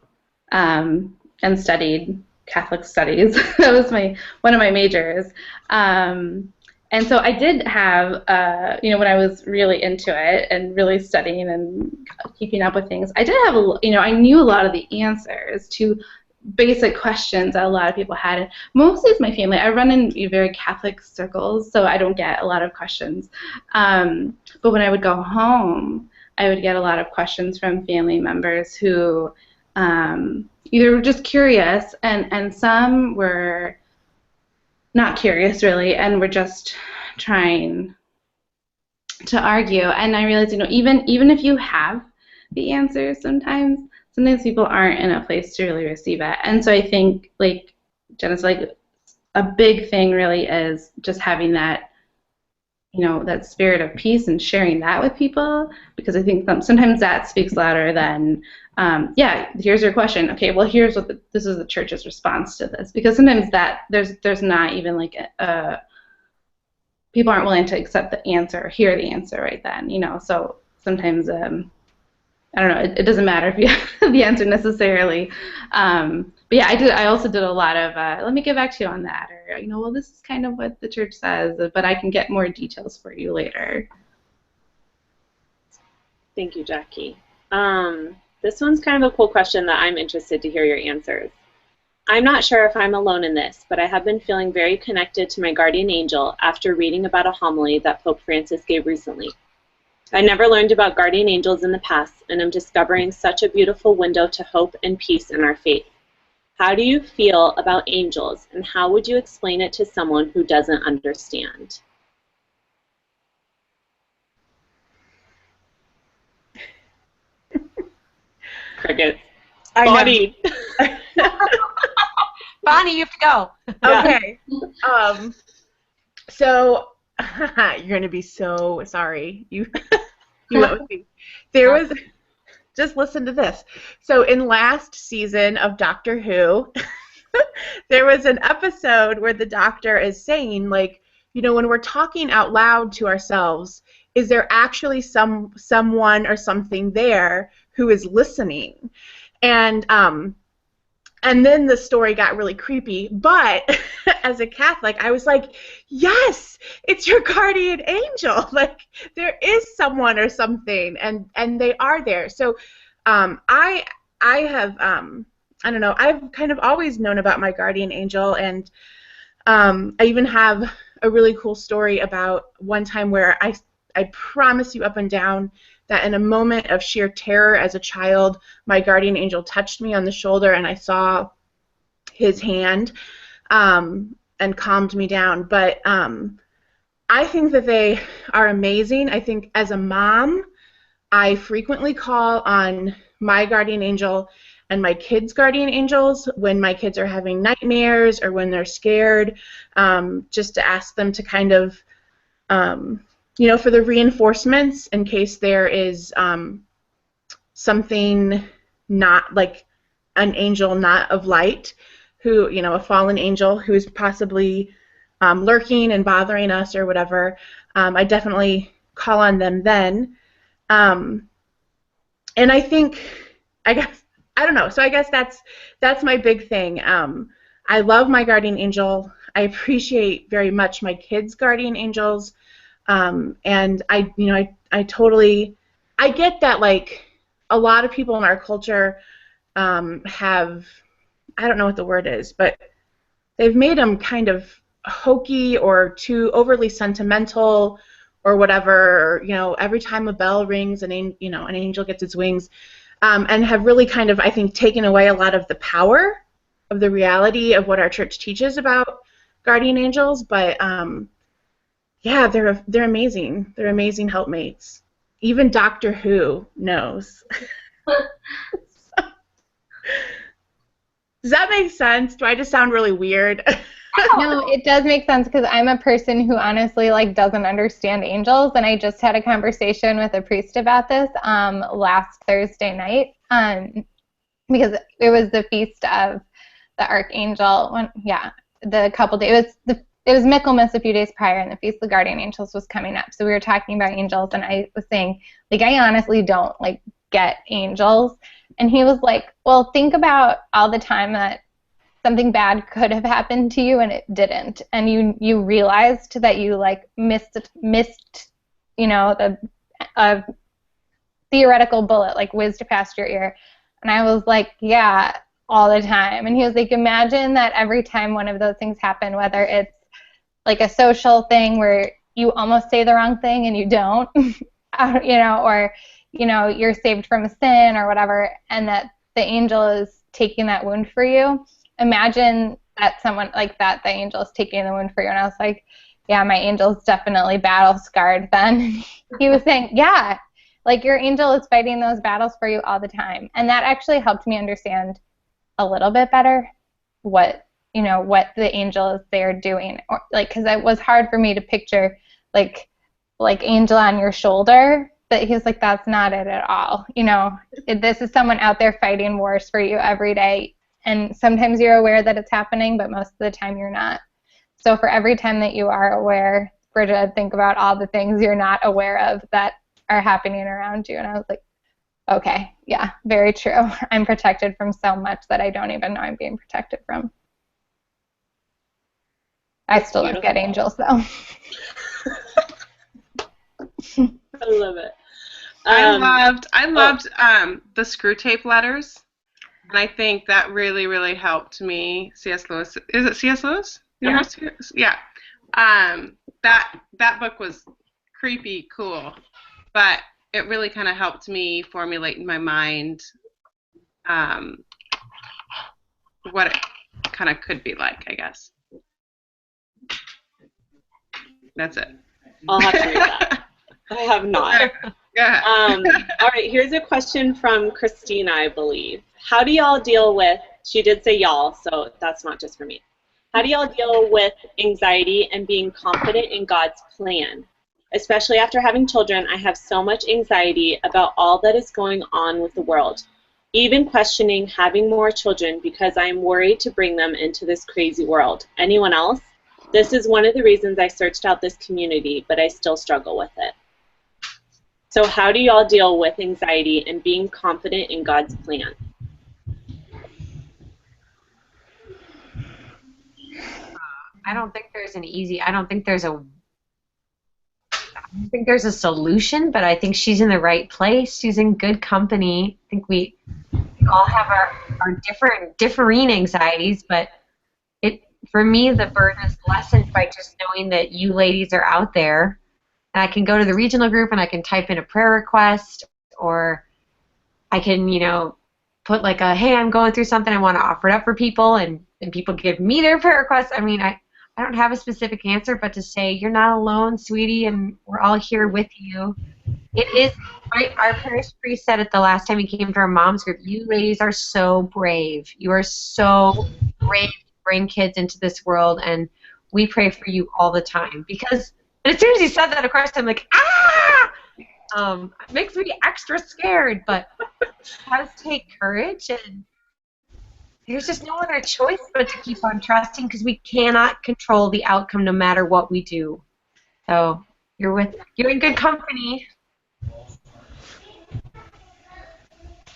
and studied Catholic studies. That was one of my majors. And so I did have, when I was really into it and really studying and keeping up with things, I did have, I knew a lot of the answers to basic questions that a lot of people had. And mostly it's my family. I run in very Catholic circles, so I don't get a lot of questions. But when I would go home, I would get a lot of questions from family members who either were just curious, and some were not curious really, and we're just trying to argue. And I realized, even if you have the answers, sometimes people aren't in a place to really receive it. And so I think, like Jenna's, like a big thing really is just having that, that spirit of peace and sharing that with people, because I think sometimes that speaks louder than, here's your question. Okay, well, here's what this is the church's response to this, because sometimes that there's not even like people aren't willing to accept the answer or hear the answer right then. So sometimes I don't know. It doesn't matter if you have the answer necessarily. But yeah, I also did a lot of let me get back to you on that, or well, this is kind of what the church says, but I can get more details for you later. Thank you, Jackie. This one's kind of a cool question that I'm interested to hear your answers. I'm not sure if I'm alone in this, but I have been feeling very connected to my guardian angel after reading about a homily that Pope Francis gave recently. I never learned about guardian angels in the past, and I'm discovering such a beautiful window to hope and peace in our faith. How do you feel about angels, and how would you explain it to someone who doesn't understand? Cricket. Bonnie. Bonnie, you have to go. Okay. So you're gonna be so sorry. You went with me. There was, just listen to this. So in last season of Doctor Who, there was an episode where the doctor is saying, like, when we're talking out loud to ourselves, is there actually someone or something there who is listening. And then the story got really creepy, but as a Catholic, I was like, yes, it's your guardian angel. Like, there is someone or something, and they are there. So I have, I don't know, I've kind of always known about my guardian angel, and I even have a really cool story about one time where I promise you up and down that in a moment of sheer terror as a child, my guardian angel touched me on the shoulder, and I saw his hand and calmed me down. But I think that they are amazing. I think as a mom, I frequently call on my guardian angel and my kids' guardian angels when my kids are having nightmares or when they're scared, just to ask them to kind of, for the reinforcements in case there is something not like an angel not of light, who, a fallen angel who's possibly lurking and bothering us or whatever. I definitely call on them then. And I think, I don't know, so I guess that's my big thing. I love my guardian angel. I appreciate very much my kids' guardian angels. And I totally, I get that, like, a lot of people in our culture have, I don't know what the word is, but they've made them kind of hokey or too overly sentimental or whatever, every time a bell rings, an angel gets its wings, and have really kind of, I think, taken away a lot of the power of the reality of what our church teaches about guardian angels. But yeah, they're amazing. They're amazing helpmates. Even Doctor Who knows. Does that make sense? Do I just sound really weird? No, it does make sense, because I'm a person who honestly doesn't understand angels, and I just had a conversation with a priest about this last Thursday night, because it was the feast of the Archangel. The couple days. It was Michaelmas a few days prior, and the Feast of the Guardian Angels was coming up. So we were talking about angels, and I was saying, I honestly don't, get angels. And he was like, well, think about all the time that something bad could have happened to you and it didn't. And you realized that you, missed a theoretical bullet, whizzed past your ear. And I was like, yeah, all the time. And he was like, imagine that every time one of those things happen, whether it's a social thing where you almost say the wrong thing and you don't, or, you're saved from a sin or whatever, and that the angel is taking that wound for you. Imagine that someone like that, the angel is taking the wound for you. And I was like, yeah, my angel's definitely battle scarred then. He was saying, yeah, your angel is fighting those battles for you all the time. And that actually helped me understand a little bit better what the angel is there doing, or because it was hard for me to picture angel on your shoulder, but he was like, that's not it at all. This is someone out there fighting wars for you every day, and sometimes you're aware that it's happening, but most of the time you're not. So for every time that you are aware, Bridget, think about all the things you're not aware of that are happening around you. And I was like, okay, yeah, very true. I'm protected from so much that I don't even know I'm being protected from. I still don't get angels, though. I love it. I loved the Screw Tape letters, and I think that really, really helped me. C.S. Lewis, is it C.S. Lewis? Yeah. Yeah. That book was creepy cool, but it really kind of helped me formulate in my mind what it kind of could be like, I guess. That's it. I'll have to read that. I have not. Yeah. All right, here's a question from Christina, I believe. How do y'all deal with, she did say y'all, so that's not just for me. How do y'all deal with anxiety and being confident in God's plan? Especially after having children, I have so much anxiety about all that is going on with the world. Even questioning having more children because I am worried to bring them into this crazy world. Anyone else? This is one of the reasons I searched out this community, but I still struggle with it. So how do y'all deal with anxiety and being confident in God's plan? I don't think there's a solution, but I think she's in the right place. She's in good company. I think we all have our differing anxieties, but for me, the burden is lessened by just knowing that you ladies are out there. And I can go to the regional group and I can type in a prayer request, or I can, put like hey, I'm going through something, I want to offer it up for people, and people give me their prayer requests. I mean, I don't have a specific answer, but to say, you're not alone, sweetie, and we're all here with you. It is, right? Our parish priest said it the last time he came to our mom's group, you ladies are so brave. You are so brave to bring kids into this world, and we pray for you all the time. Because, and as soon as he said that, of course, I'm like, ah! It makes me extra scared, but it does take courage, and there's just no other choice but to keep on trusting, because we cannot control the outcome no matter what we do. So you're in good company.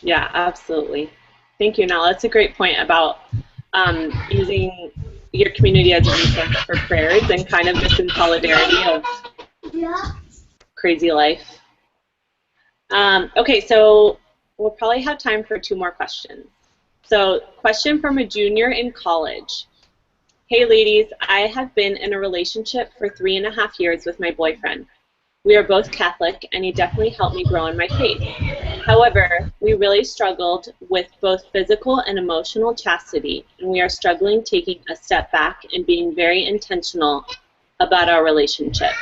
Yeah, absolutely. Thank you, Nella. That's a great point about using your community as a resource for prayers and kind of just in solidarity of crazy life. Okay, so we'll probably have time for 2 more questions. So, question from a junior in college. Hey ladies, I have been in a relationship for 3.5 years with my boyfriend. We are both Catholic, and he definitely helped me grow in my faith. However, we really struggled with both physical and emotional chastity, and we are struggling taking a step back and being very intentional about our relationship.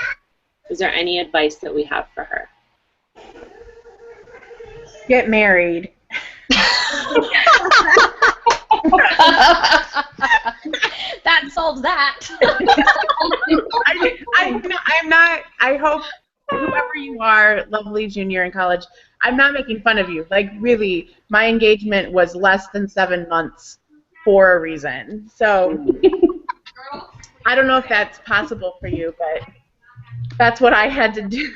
Is there any advice that we have for her? Get married. That solves that. I'm not. I hope whoever you are, lovely junior in college, I'm not making fun of you. Like, really, my engagement was less than 7 months for a reason. So I don't know if that's possible for you, but that's what I had to do.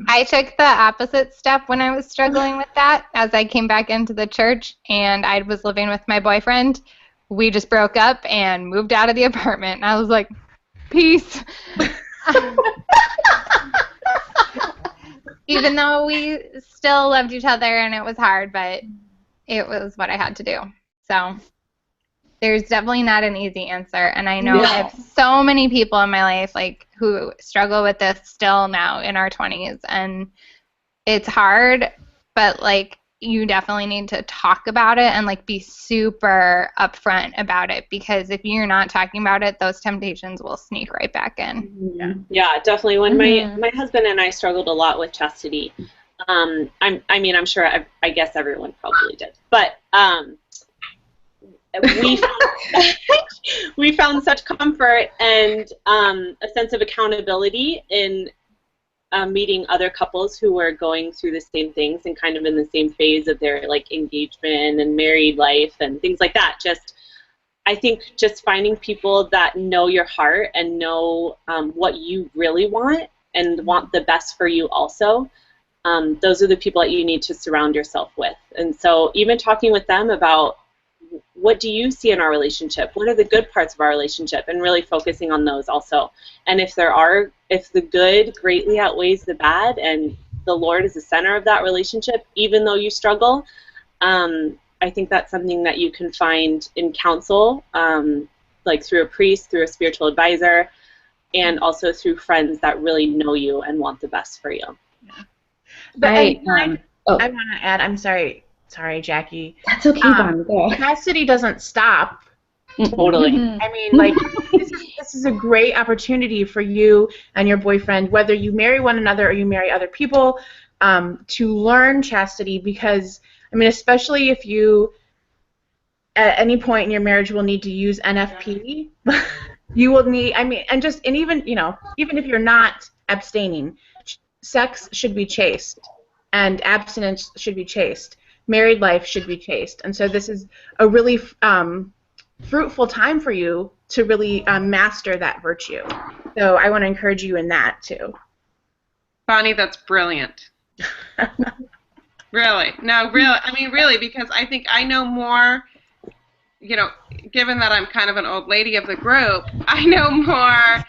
I took the opposite step when I was struggling with that. As I came back into the church and I was living with my boyfriend, we just broke up and moved out of the apartment. And I was like, peace. Even though we still loved each other and it was hard, but it was what I had to do. So there's definitely not an easy answer. And I know I have so many people in my life who struggle with this still now in our 20s. And it's hard, but you definitely need to talk about it and be super upfront about it, because if you're not talking about it, those temptations will sneak right back in. Yeah, definitely. When my husband and I struggled a lot with chastity, I'm sure I guess everyone probably did, but we found such comfort and a sense of accountability in meeting other couples who were going through the same things and kind of in the same phase of their engagement and married life and things like that. I think just finding people that know your heart and know what you really want and want the best for you also. Those are the people that you need to surround yourself with. And so even talking with them about what do you see in our relationship? What are the good parts of our relationship? And really focusing on those also. And if the good greatly outweighs the bad and the Lord is the center of that relationship, even though you struggle, I think that's something that you can find in counsel, through a priest, through a spiritual advisor, and also through friends that really know you and want the best for you. Yeah. But I want to add, I'm sorry, Jackie. That's okay, Bonnie. Chastity doesn't stop. Totally. I mean, this is a great opportunity for you and your boyfriend, whether you marry one another or you marry other people, to learn chastity, because, especially if you, at any point in your marriage, will need to use NFP, you will need, even if you're not abstaining, sex should be chaste, and abstinence should be chaste. Married life should be chaste. And so this is a really fruitful time for you to really master that virtue. So I want to encourage you in that too. Bonnie, that's brilliant. Really. No, really. I mean, really, because I think I know more, you know, given that I'm kind of an old lady of the group, I know more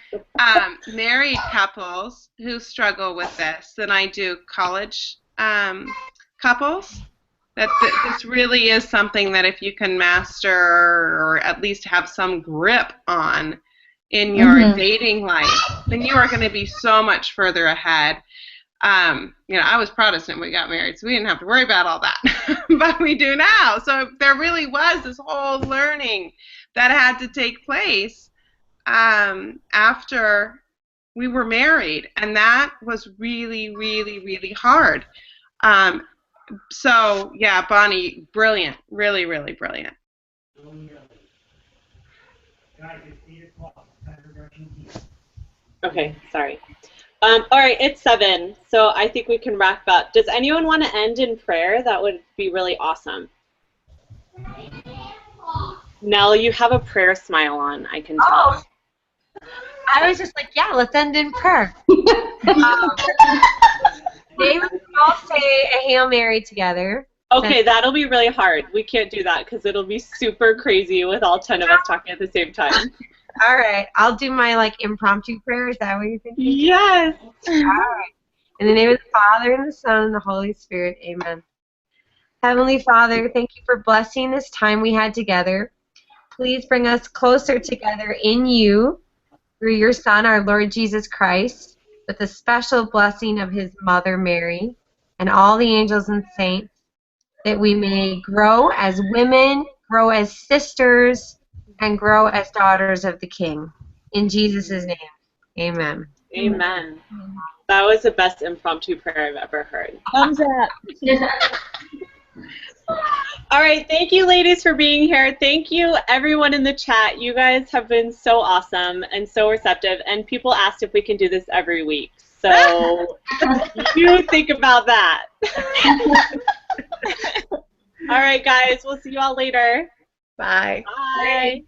married couples who struggle with this than I do college couples. That this really is something that if you can master or at least have some grip on in your dating life, then you are going to be so much further ahead. You know, I was Protestant when we got married, so we didn't have to worry about all that, but we do now. So there really was this whole learning that had to take place after we were married, and that was really, really, really hard. So yeah, Bonnie, brilliant, really, really brilliant. Okay, sorry. All right, it's 7, so I think we can wrap up. Does anyone want to end in prayer? That would be really awesome. Nell, you have a prayer smile on, I can tell. Oh, I was just like, yeah, let's end in prayer. They would all say a Hail Mary together. Okay, that'll be really hard. We can't do that because it'll be super crazy with all 10 of us talking at the same time. All right, I'll do my like impromptu prayer. Is that what you're thinking? Yes. All right. In the name of the Father and the Son and the Holy Spirit, amen. Heavenly Father, thank you for blessing this time we had together. Please bring us closer together in you through your Son, our Lord Jesus Christ, with the special blessing of his mother Mary and all the angels and saints, that we may grow as women, grow as sisters, and grow as daughters of the King. In Jesus' name, amen. Amen. That was the best impromptu prayer I've ever heard. Thumbs up. All right, thank you, ladies, for being here. Thank you, everyone in the chat. You guys have been so awesome and so receptive, and people asked if we can do this every week. So you think about that. All right, guys, we'll see you all later. Bye. Bye.